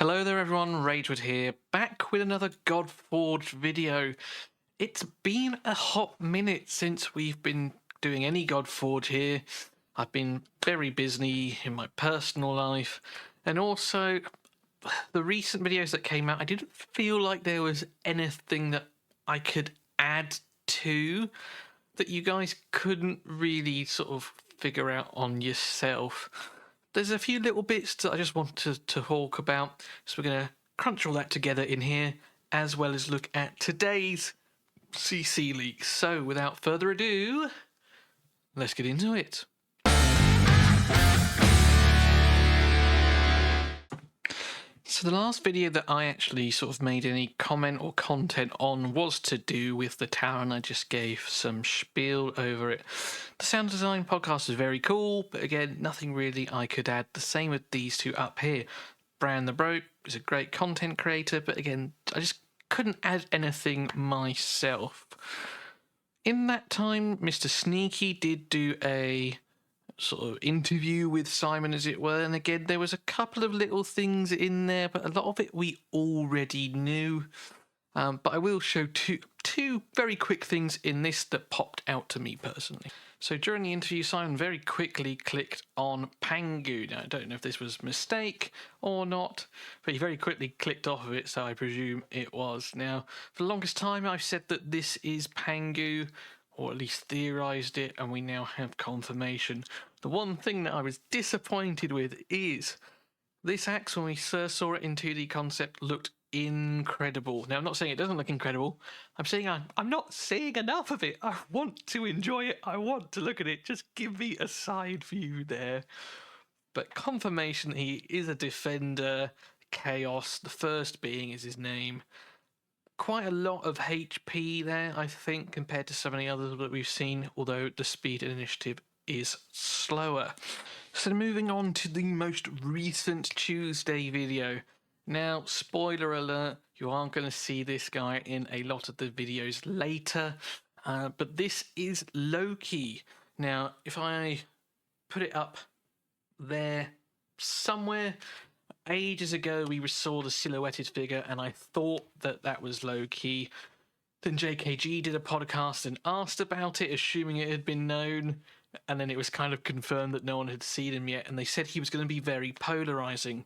Hello there everyone, Ragewood here, back with another Godforge video. It's been a hot minute since we've been doing any Godforge here. I've been very busy in my personal life, and also the recent videos that came out, I didn't feel like there was anything that I could add to that you guys couldn't really sort of figure out on yourself. There's a few little bits that I just want to talk about, so we're going to crunch all that together in here, as well as look at today's CC leaks. So without further ado, let's get into it. So the last video that I actually sort of made any comment or content on was to do with the tower, and I just gave some spiel over it. The sound design podcast is very cool, but again, nothing really I could add. The same with these two up here. Bran the Broke is a great content creator, but again, I just couldn't add anything myself. In that time, Mr. Sneaky did do a sort of interview with Simon, as it were, and again there was a couple of little things in there, but a lot of it we already knew. But I will show two very quick things in this that popped out to me personally. So during the interview, Simon very quickly clicked on Pangu. Now I don't know if this was a mistake or not, but he very quickly clicked off of it, so I presume it was. Now for the longest time I've said that this is Pangu, or at least theorised it, and we now have confirmation. The one thing that I was disappointed with is this axe, when we first saw it in 2D concept, looked incredible. Now, I'm not saying it doesn't look incredible. I'm saying I'm not seeing enough of it. I want to enjoy it. I want to look at it. Just give me a side view there. But confirmation, he is a defender. Chaos, the first being, is his name. Quite a lot of HP there, I think, compared to some of the others that we've seen, although the speed and initiative is slower. So moving on to the most recent Tuesday video. Now, spoiler alert, you are going to see this guy in a lot of the videos later, but this is Loki. Now, if I put it up there somewhere, ages ago we saw the silhouetted figure and I thought that that was Loki. Then JKG did a podcast and asked about it, assuming it had been known, and then it was kind of confirmed that no one had seen him yet, and they said he was going to be very polarizing.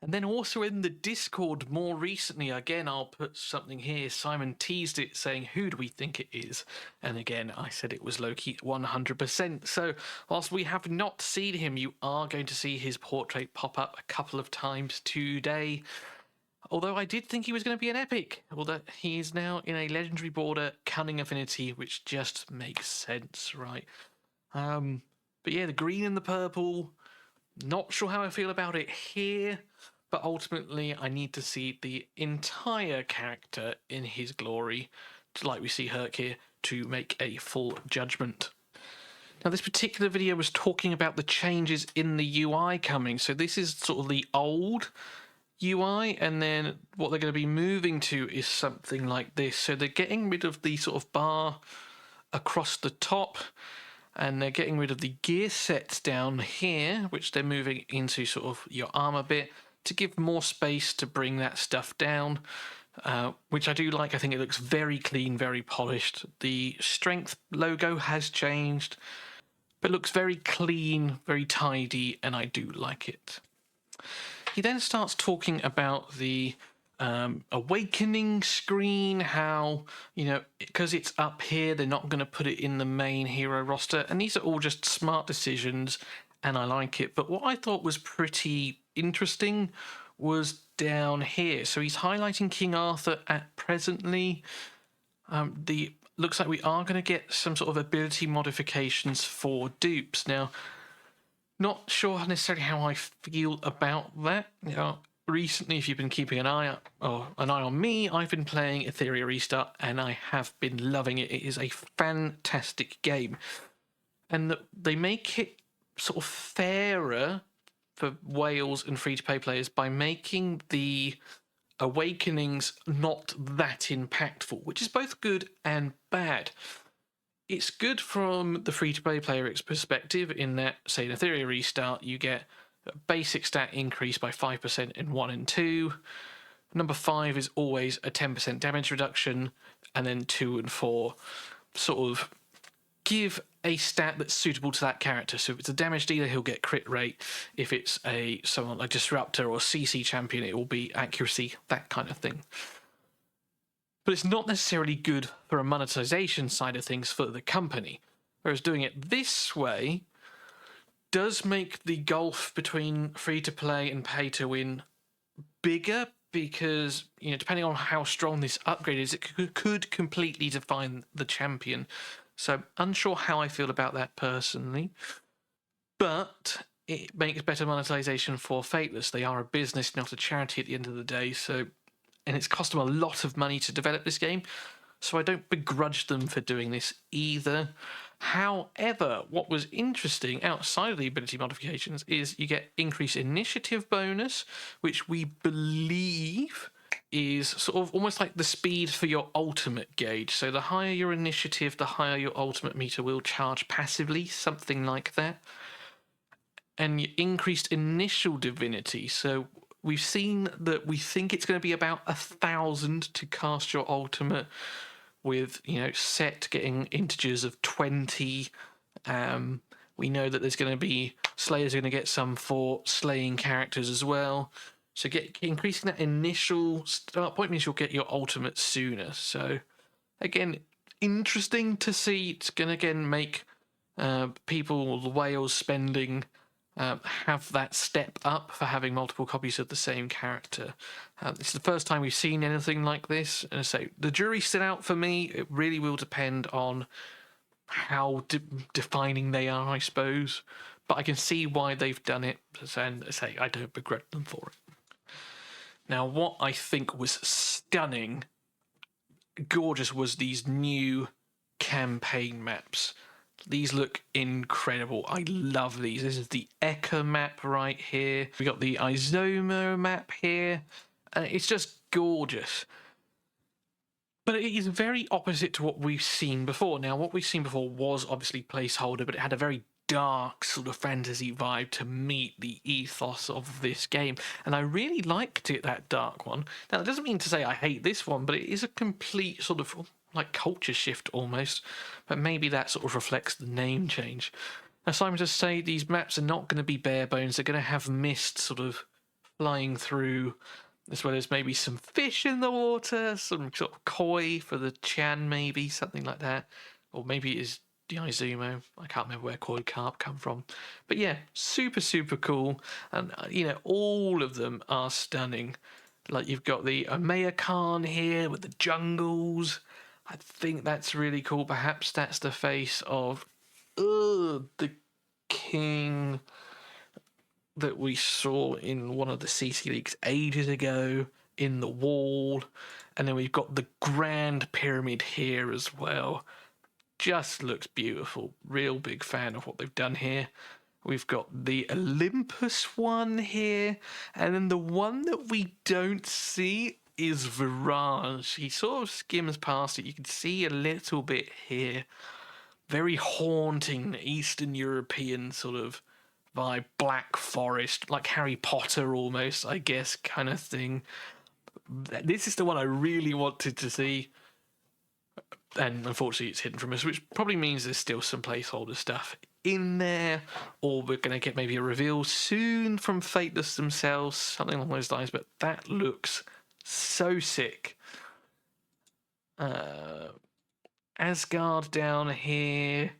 And then also in the Discord more recently, again, I'll put something here, Simon teased it saying, who do we think it is? And again, I said it was Loki 100%. So whilst we have not seen him, you are going to see his portrait pop up a couple of times today. Although I did think he was going to be an epic, although he is now in a legendary border, Cunning Affinity, which just makes sense, right? But yeah, the green and the purple, not sure how I feel about it here, but ultimately I need to see the entire character in his glory, like we see Herc here, to make a full judgment. Now this particular video was talking about the changes in the UI coming, so this is sort of the old UI, and then what they're going to be moving to is something like this. So they're getting rid of the sort of bar across the top, and they're getting rid of the gear sets down here, which they're moving into sort of your armor bit to give more space to bring that stuff down, which I do like. I think it looks very clean, very polished. The strength logo has changed, but looks very clean, very tidy, and I do like it. He then starts talking about the awakening screen, how, you know, because it's up here, they're not going to put it in the main hero roster, and these are all just smart decisions, and I like it. But what I thought was pretty interesting was down here. So he's highlighting King Arthur at presently. Looks like we are going to get some sort of ability modifications for dupes. Now, not sure necessarily how I feel about that. You know, recently, if you've been keeping an eye on me, I've been playing Etheria Restart, and I have been loving it. It is a fantastic game, and they make it sort of fairer for Wales and free-to-play players by making the awakenings not that impactful, which is both good and bad. It's good from the free-to-play player perspective in that, say, in Etheria Restart, you get Basic stat increase by 5% in 1 and 2. Number 5 is always a 10% damage reduction, and then 2 and 4 sort of give a stat that's suitable to that character. So if it's a damage dealer, he'll get crit rate. If it's someone like Disruptor or CC champion, it will be accuracy, that kind of thing. But it's not necessarily good for a monetization side of things for the company. Whereas doing it this way does make the gulf between free-to-play and pay-to-win bigger, because, you know, depending on how strong this upgrade is, it could completely define the champion. So unsure how I feel about that personally. But it makes better monetization for Fateless. They are a business, not a charity at the end of the day, so, and it's cost them a lot of money to develop this game, so I don't begrudge them for doing this either. However, what was interesting outside of the ability modifications is you get increased initiative bonus, which we believe is sort of almost like the speed for your ultimate gauge. So the higher your initiative, the higher your ultimate meter will charge passively, something like that. And increased initial divinity. So we've seen that we think it's going to be about 1,000 to cast your ultimate, with, you know, set getting integers of 20. We know that there's going to be Slayers are going to get some for slaying characters as well. So increasing that initial start point means you'll get your ultimate sooner. So again, interesting to see. It's going to again make people, the whales spending, have that step up for having multiple copies of the same character. It's the first time we've seen anything like this, and so the jury's still out for me. It really will depend on how defining they are, I suppose, but I can see why they've done it, and say I don't begrudge them for it. Now, what I think was stunning, gorgeous, was these new campaign maps. These look incredible. I love these. This is the Eka map right here. We got the Izomo map here. It's just gorgeous. But it is very opposite to what we've seen before. Now, what we've seen before was obviously placeholder, but it had a very dark sort of fantasy vibe to meet the ethos of this game. And I really liked it, that dark one. Now, that doesn't mean to say I hate this one, but it is a complete sort of like culture shift almost, but maybe that sort of reflects the name change. Now, Simon just say these maps are not going to be bare bones. They're going to have mist sort of flying through, as well as maybe some fish in the water, some sort of koi for the Chan, maybe something like that, or maybe it is the Izumo. I can't remember where koi carp come from, but yeah, super cool. And you know, all of them are stunning. Like, you've got the Omea Khan here with the jungles. I think that's really cool. Perhaps that's the face of the king that we saw in one of the CC leaks ages ago in the wall. And then we've got the Grand Pyramid here as well. Just looks beautiful. Real big fan of what they've done here. We've got the Olympus one here. And then the one that we don't see is Virage. He sort of skims past it. You can see a little bit here. Very haunting Eastern European sort of vibe. Black Forest, like Harry Potter almost, I guess, kind of thing. This is the one I really wanted to see. And unfortunately it's hidden from us, which probably means there's still some placeholder stuff in there, or we're going to get maybe a reveal soon from Fateless themselves, something along those lines. But that looks so sick. Asgard down here.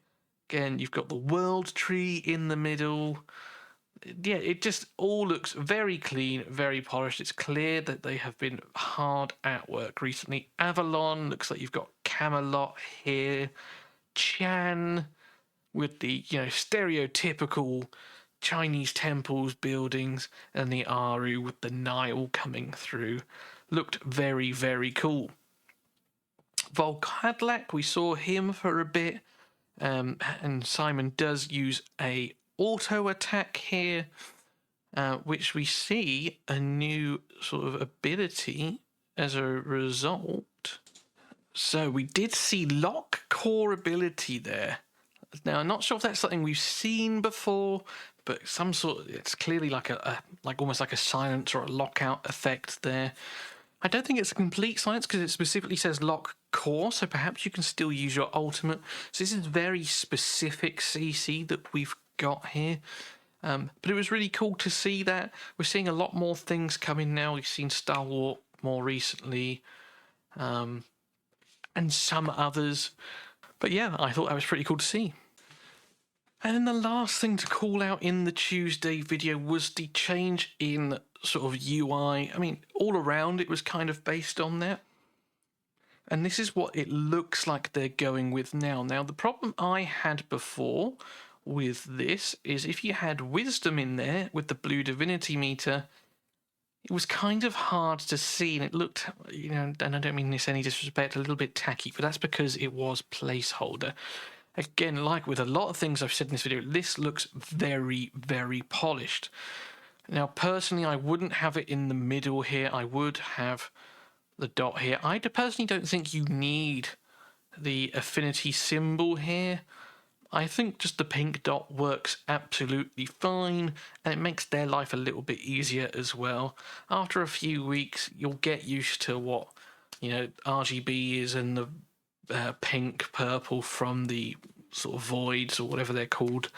Again, you've got the world tree in the middle. Yeah, it just all looks very clean, very polished. It's clear that they have been hard at work recently. Avalon, looks like you've got Camelot here. Chan with the, you know, stereotypical Chinese temples, buildings, and the Aru with the Nile coming through. Looked very cool. Volkodlak, we saw him for a bit, and Simon does use a auto attack here, which we see a new sort of ability as a result. So we did see lock core ability there. Now, I'm not sure if that's something we've seen before, but some sort. It's clearly like like almost like a silence or a lockout effect there. I don't think it's a complete silence because it specifically says lock core, so perhaps you can still use your ultimate. So this is very specific CC that we've got here. But it was really cool to see that. We're seeing a lot more things coming now. We've seen Star Wars more recently, and some others. But yeah, I thought that was pretty cool to see. And then the last thing to call out in the Tuesday video was the change in sort of UI. I mean, all around it was kind of based on that. And this is what it looks like they're going with now. Now, the problem I had before with this is if you had wisdom in there with the blue divinity meter, it was kind of hard to see, and it looked, and I don't mean this any disrespect, a little bit tacky, but that's because it was placeholder. Again, like with a lot of things I've said in this video, this looks very, very polished. Now, personally, I wouldn't have it in the middle here. I would have the dot here. I personally don't think you need the affinity symbol here. I think just the pink dot works absolutely fine, and it makes their life a little bit easier as well. After a few weeks, you'll get used to what, RGB is and the pink, purple from the sort of voids or whatever they're called.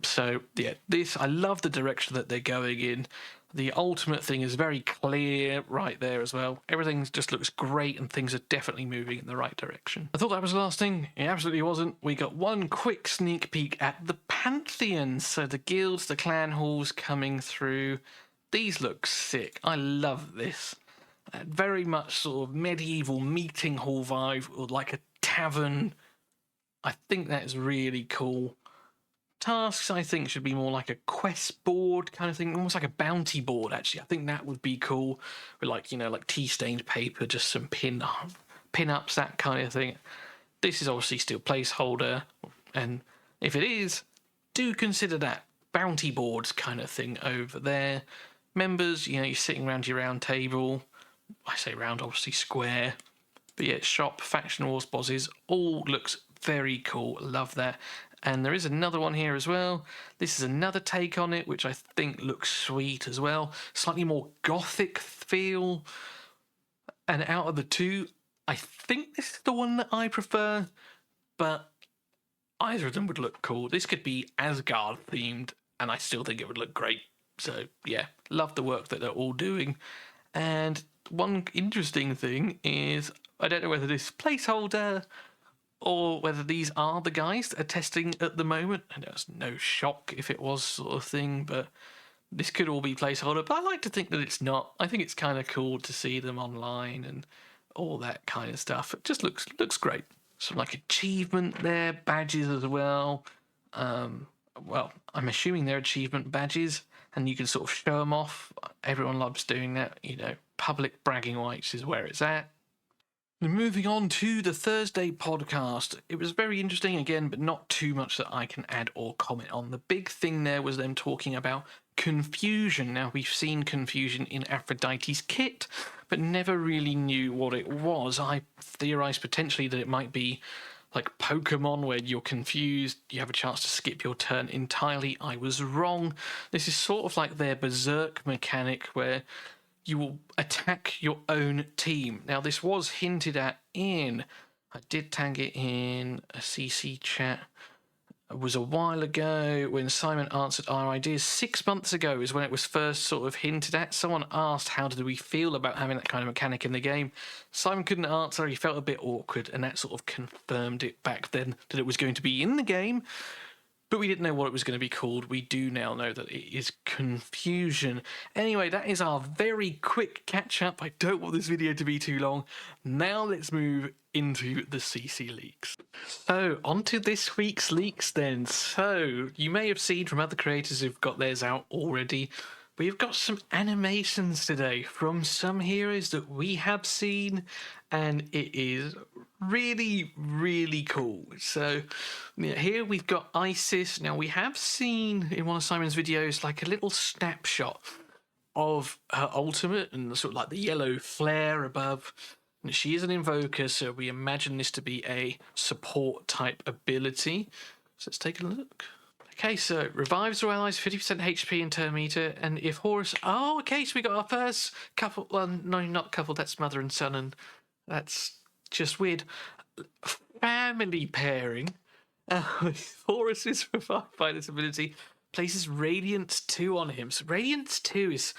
So yeah, I love the direction that they're going in. The ultimate thing is very clear right there as well. Everything just looks great and things are definitely moving in the right direction. I thought that was the last thing. It absolutely wasn't. We got one quick sneak peek at the Pantheon. So the guilds, the clan halls coming through. These look sick. I love this. Very much sort of medieval meeting hall vibe, or like a tavern. I think that is really cool. Tasks, I think, should be more like a quest board kind of thing, almost like a bounty board, actually. I think that would be cool. With like tea-stained paper, just some pin-ups, that kind of thing. This is obviously still placeholder, and if it is, do consider that bounty boards kind of thing over there. Members, you're sitting around your round table. I say round, obviously square. But yeah, shop, faction wars, bosses, all looks very cool. Love that. And there is another one here as well. This is another take on it, which I think looks sweet as well. Slightly more gothic feel. And out of the two, I think this is the one that I prefer. But either of them would look cool. This could be Asgard themed, and I still think it would look great. So yeah, love the work that they're all doing. And one interesting thing is, I don't know whether this is placeholder or whether these are the guys that are testing at the moment. And there's no shock if it was sort of thing, but this could all be placeholder. But I like to think that it's not. I think it's kind of cool to see them online and all that kind of stuff. It just looks great. Some like achievement there, badges as well. Well, I'm assuming they're achievement badges, and you can sort of show them off. Everyone loves doing that. Public bragging rights is where it's at. Moving on to the Thursday podcast. It was very interesting again, but not too much that I can add or comment on. The big thing there was them talking about confusion. Now, we've seen confusion in Aphrodite's kit, but never really knew what it was. I theorised potentially that it might be like Pokemon, where you're confused, you have a chance to skip your turn entirely. I was wrong. This is sort of like their Berserk mechanic, where you will attack your own team. Now, this was hinted at I did tag it in a CC chat. It was a while ago when Simon answered our ideas. 6 months ago is when it was first sort of hinted at. Someone asked, how did we feel about having that kind of mechanic in the game? Simon couldn't answer. He felt a bit awkward, and that sort of confirmed it back then that it was going to be in the game. But we didn't know what it was going to be called. We do now know that it is confusion. Anyway, that is our very quick catch-up. I don't want this video to be too long. Now let's move into the CC leaks. So, on to this week's leaks then. So, you may have seen from other creators who've got theirs out already, we've got some animations today from some heroes that we have seen, and it is really, really cool. So yeah, here we've got Isis. Now, we have seen in one of Simon's videos like a little snapshot of her ultimate and sort of like the yellow flare above. And she is an invoker, so we imagine this to be a support type ability. So let's take a look. Okay, so revives or allies 50% HP in turn meter, and if Horus... Oh, okay, so we got our first couple... Well, no, not couple, that's mother and son, and that's just weird. Family pairing. Horus is revived by this ability, places Radiance 2 on him. So Radiance 2 is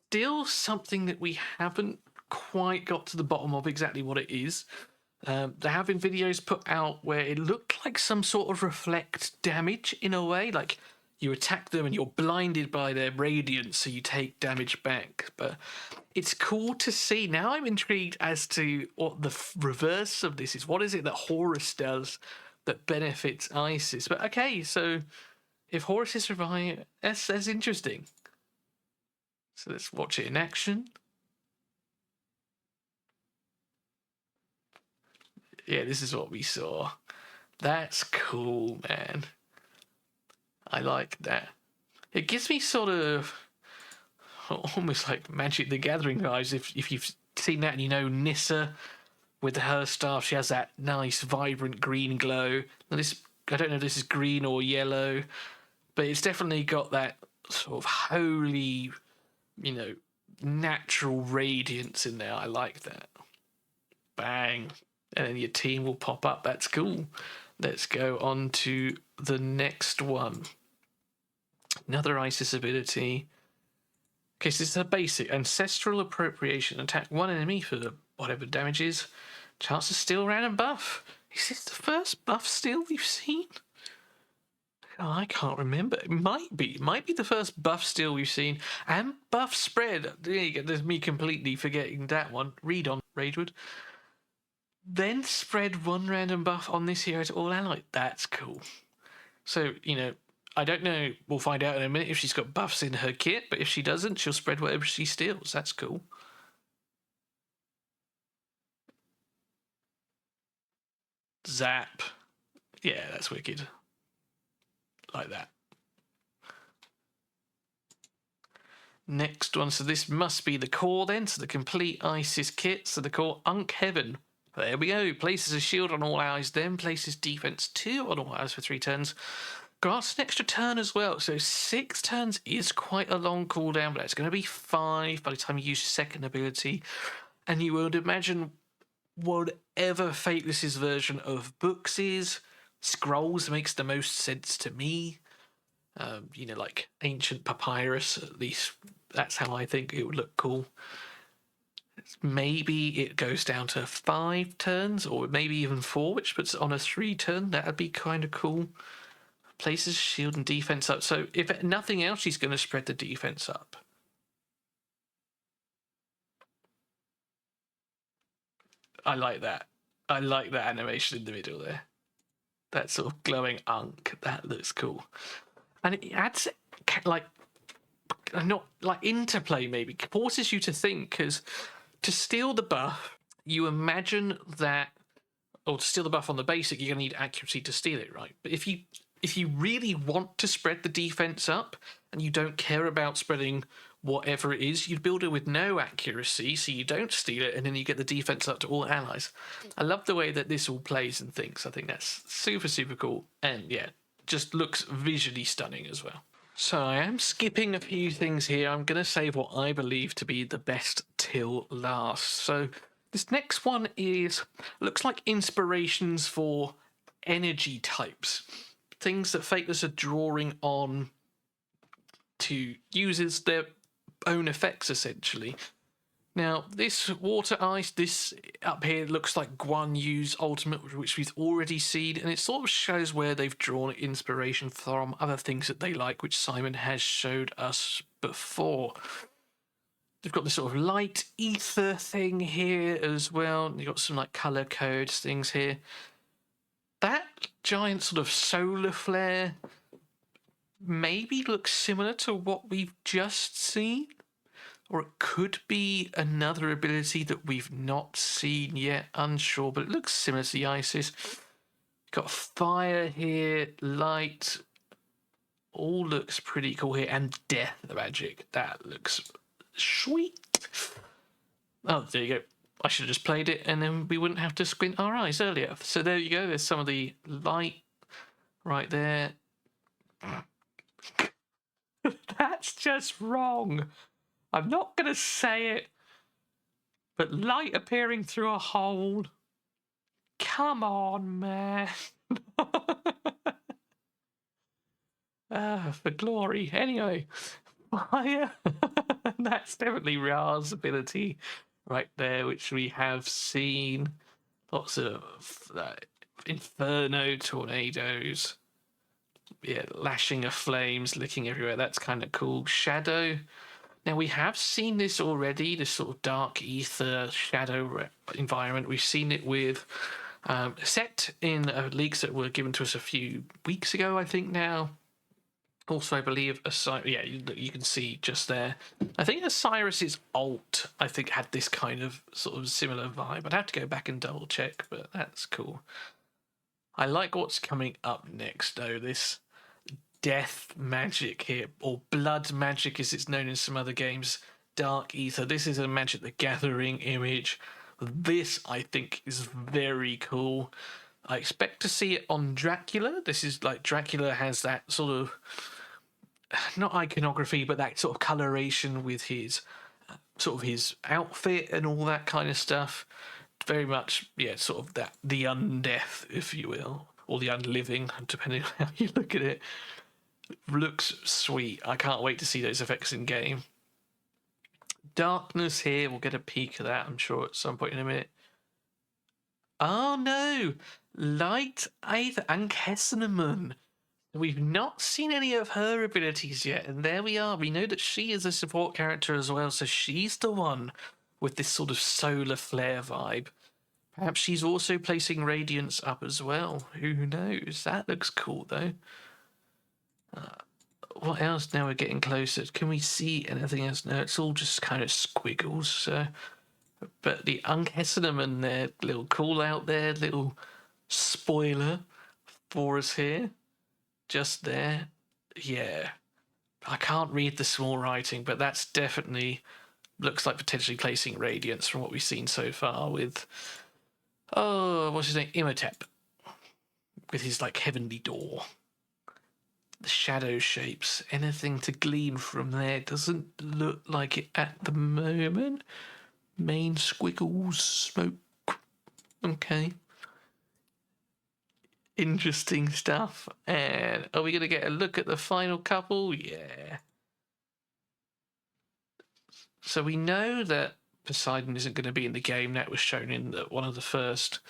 still something that we haven't quite got to the bottom of exactly what it is. There have been videos put out where it looked like some sort of reflect damage in a way, like you attack them and you're blinded by their radiance, so you take damage back. But it's cool to see. Now I'm intrigued as to what the reverse of this is. What is it that Horus does that benefits Isis? But okay, so if Horus is revived, that's interesting. So let's watch it in action. Yeah, this is what we saw. That's cool, man. I like that. It gives me sort of almost like Magic the Gathering vibes. If you've seen that and you know Nissa with her staff, she has that nice vibrant green glow. Now this, I don't know if this is green or yellow, but it's definitely got that sort of holy, you know, natural radiance in there. I like that. Bang. And then your team will pop up. That's cool. Let's go on to the next one. Another Isis ability. Okay, so this is a basic. Ancestral Appropriation. Attack one enemy for whatever damage is. Chance to steal random buff. Is this the first buff steal we've seen? Oh, I can't remember. It might be. It might be the first buff steal we've seen. And buff spread. There you go. There's me completely forgetting that one. Read on, Ragewood. Then spread one random buff on this hero to all allies. That's cool. So, you know, I don't know. We'll find out in a minute if she's got buffs in her kit, but if she doesn't, she'll spread whatever she steals. That's cool. Zap. Yeah, that's wicked. Like that. Next one. So this must be the core then. So the complete Isis kit. So the core Unk Heaven. There we go. Places a shield on all allies, then places defense 2 on all allies for 3 turns. Grants an extra turn as well. So 6 turns is quite a long cooldown, but it's going to be 5 by the time you use your second ability. And you would imagine whatever Fateless's version of books is, scrolls makes the most sense to me. You know, like ancient papyrus, at least that's how I think it would look cool. Maybe it goes down to 5 turns, or maybe even 4, which puts it on a 3 turn. That'd be kind of cool. Places shield and defense up. So if nothing else, she's going to spread the defense up. I like that. I like that animation in the middle there. That sort of glowing unk. That looks cool. And it adds, like, not like interplay maybe. Forces you to think, because to steal the buff, you imagine that, or to steal the buff on the basic, you're going to need accuracy to steal it, right? But if you really want to spread the defense up and you don't care about spreading whatever it is, you'd build it with no accuracy, so you don't steal it, and then you get the defense up to all allies. I love the way that this all plays and thinks. I think that's super, super cool. And yeah, just looks visually stunning as well. So I am skipping a few things here. I'm going to save what I believe to be the best till last. So this next one looks like inspirations for energy types. Things that Fateless are drawing on to use as their own effects, essentially. Now, this water ice, this up here looks like Guan Yu's ultimate, which we've already seen, and it sort of shows where they've drawn inspiration from other things that they like, which Simon has showed us before. They've got this sort of light ether thing here as well. You've got some like color codes things here. That giant sort of solar flare maybe looks similar to what we've just seen. Or it could be another ability that we've not seen yet, unsure, but it looks similar to the Isis. Got fire here, light, all looks pretty cool here, and death magic. That looks sweet. Oh, there you go. I should have just played it, and then we wouldn't have to squint our eyes earlier. So there you go. There's some of the light right there. That's just wrong. I'm not going to say it, but light appearing through a hole. Come on, man. For glory. Anyway, fire. That's definitely Ra's ability right there, which we have seen. Lots of inferno tornadoes. Yeah, lashing of flames, licking everywhere. That's kind of cool. Shadow. Now, we have seen this already, this sort of dark ether shadow environment. We've seen it with set in leaks that were given to us a few weeks ago, I think now. Also, I believe, yeah, you can see just there. I think Osiris's ult, I think, had this kind of sort of similar vibe. I'd have to go back and double check, but that's cool. I like what's coming up next, though. This death magic here, or blood magic as it's known in some other games. Dark ether. This is a Magic the Gathering image. This, I think, is very cool. I expect to see it on Dracula. This is like Dracula has that sort of, not iconography, but that sort of coloration with his sort of his outfit and all that kind of stuff. Very much, yeah, sort of that the undeath, if you will, or the unliving, depending on how you look at it. Looks sweet. I can't wait to see those effects in game. Darkness here. We'll get a peek of that, I'm sure, at some point in a minute. Oh no! Light Aether and Kesseneman. We've not seen any of her abilities yet, and there we are. We know that she is a support character as well, so she's the one with this sort of solar flare vibe. Perhaps she's also placing Radiance up as well. Who knows? That looks cool, though. What else? Now we're getting closer. Can we see anything else? No, it's all just kind of squiggles. So, but the Unkesseneman there, little call out there, little spoiler for us here. Just there. Yeah. I can't read the small writing, but that's definitely looks like potentially placing Radiance from what we've seen so far with, oh, what's his name? Imhotep. With his, like, heavenly door. The shadow shapes. Anything to glean from there? Doesn't look like it at the moment. Main squiggles, smoke. Okay. Interesting stuff. And are we going to get a look at the final couple? Yeah. So we know that Poseidon isn't going to be in the game. That was shown in one of the first,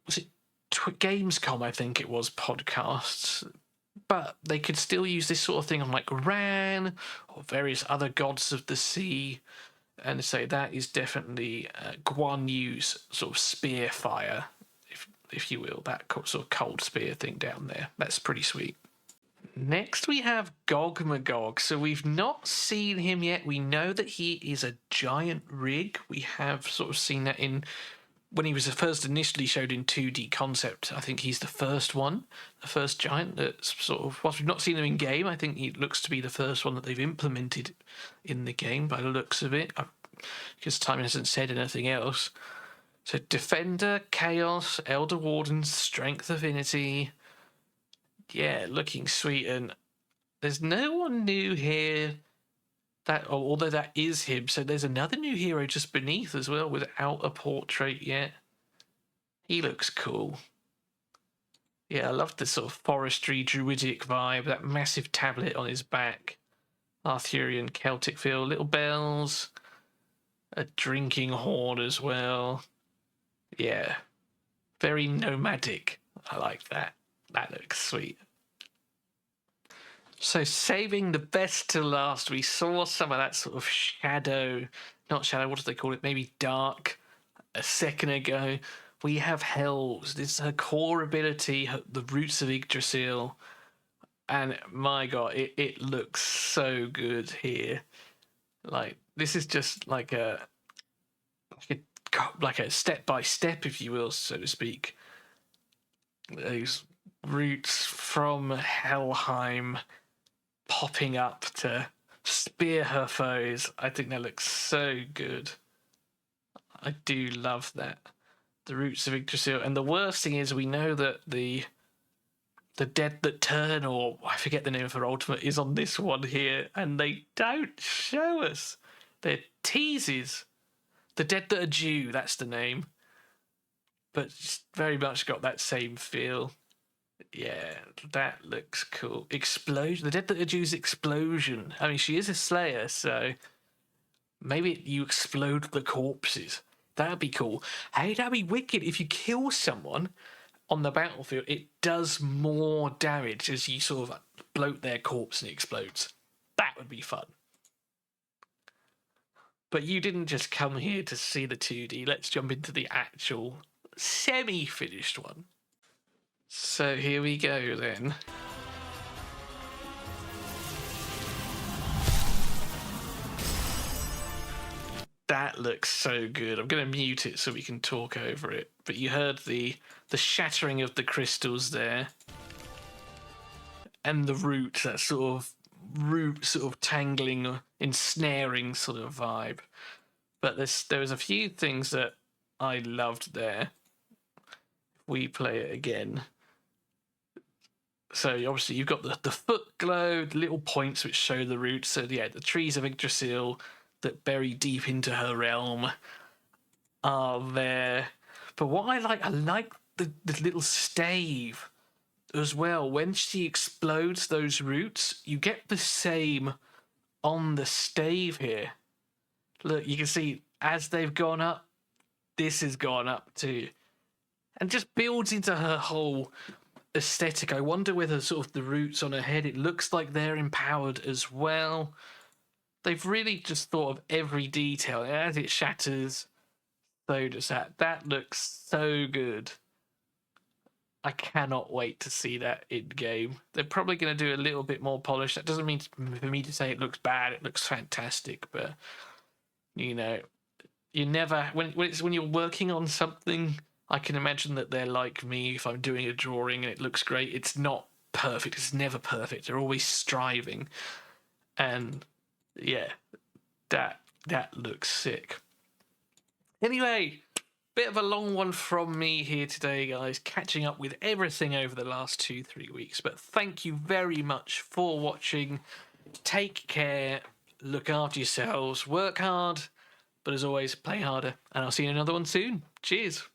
was it Gamescom, I think it was, podcasts. But they could still use this sort of thing on like Ran or various other gods of the sea. And say that is definitely Guan Yu's sort of spear fire, if you will, that sort of cold spear thing down there. That's pretty sweet. Next we have Gogmagog. So we've not seen him yet. We know that he is a giant rig. We have sort of seen that in when he was first initially showed in 2D concept. I think he's the first one, the first giant that's sort of, whilst we've not seen him in game, I think he looks to be the first one that they've implemented in the game by the looks of it, because time hasn't said anything else. So Defender, Chaos, Elder Warden, Strength, Affinity. Yeah, looking sweet. And there's no one new here. Although that is him. So there's another new hero just beneath as well without a portrait yet. He looks cool. Yeah, I love the sort of forestry, druidic vibe. That massive tablet on his back. Arthurian, Celtic feel. Little bells. A drinking horn as well. Yeah. Very nomadic. I like that. That looks sweet. So saving the best to last, we saw some of that sort of shadow, not shadow, what do they call it? Maybe dark a second ago. We have Hells. This is her core ability, the Roots of Yggdrasil. And my God, it looks so good here. Like, this is just like a step by step, if you will, so to speak. Those roots from Helheim popping up to spear her foes. I think that looks so good. I do love that. The Roots of Yggdrasil. And the worst thing is we know that the the Dead That Turn, or I forget the name of her ultimate, is on this one here, and they don't show us. They're teases. The Dead That Are Due, that's the name. But it's very much got that same feel. Yeah, that looks cool. Explosion. The Dead That Are Due's explosion. I mean, she is a slayer, so maybe you explode the corpses. That'd be cool. Hey, that'd be wicked. If you kill someone on the battlefield, it does more damage as you sort of bloat their corpse and it explodes. That would be fun. But you didn't just come here to see the 2D. Let's jump into the actual semi-finished one. So here we go then. That looks so good. I'm going to mute it so we can talk over it. But you heard the shattering of the crystals there. And the root, that sort of tangling, ensnaring sort of vibe. But there was a few things that I loved there. We play it again. So obviously you've got the foot glow, the little points which show the roots. So yeah, the trees of Yggdrasil that bury deep into her realm are there. But what I like the little stave as well. When she explodes those roots, you get the same on the stave here. Look, you can see as they've gone up, this has gone up too. And just builds into her whole aesthetic. I wonder whether sort of the roots on her head, it looks like they're empowered as well. They've really just thought of every detail. As it shatters, so does that. That looks so good. I cannot wait to see that in game. They're probably going to do a little bit more polish. That doesn't mean for me to say it looks bad. It looks fantastic, but you know, you never when you're working on something. I can imagine that they're like me if I'm doing a drawing and it looks great. It's not perfect. It's never perfect. They're always striving, and yeah, that looks sick. Anyway, bit of a long one from me here today, guys, catching up with everything over the last 2-3 weeks. But thank you very much for watching. Take care, look after yourselves, work hard, but as always, play harder. And I'll see you in another one soon. Cheers.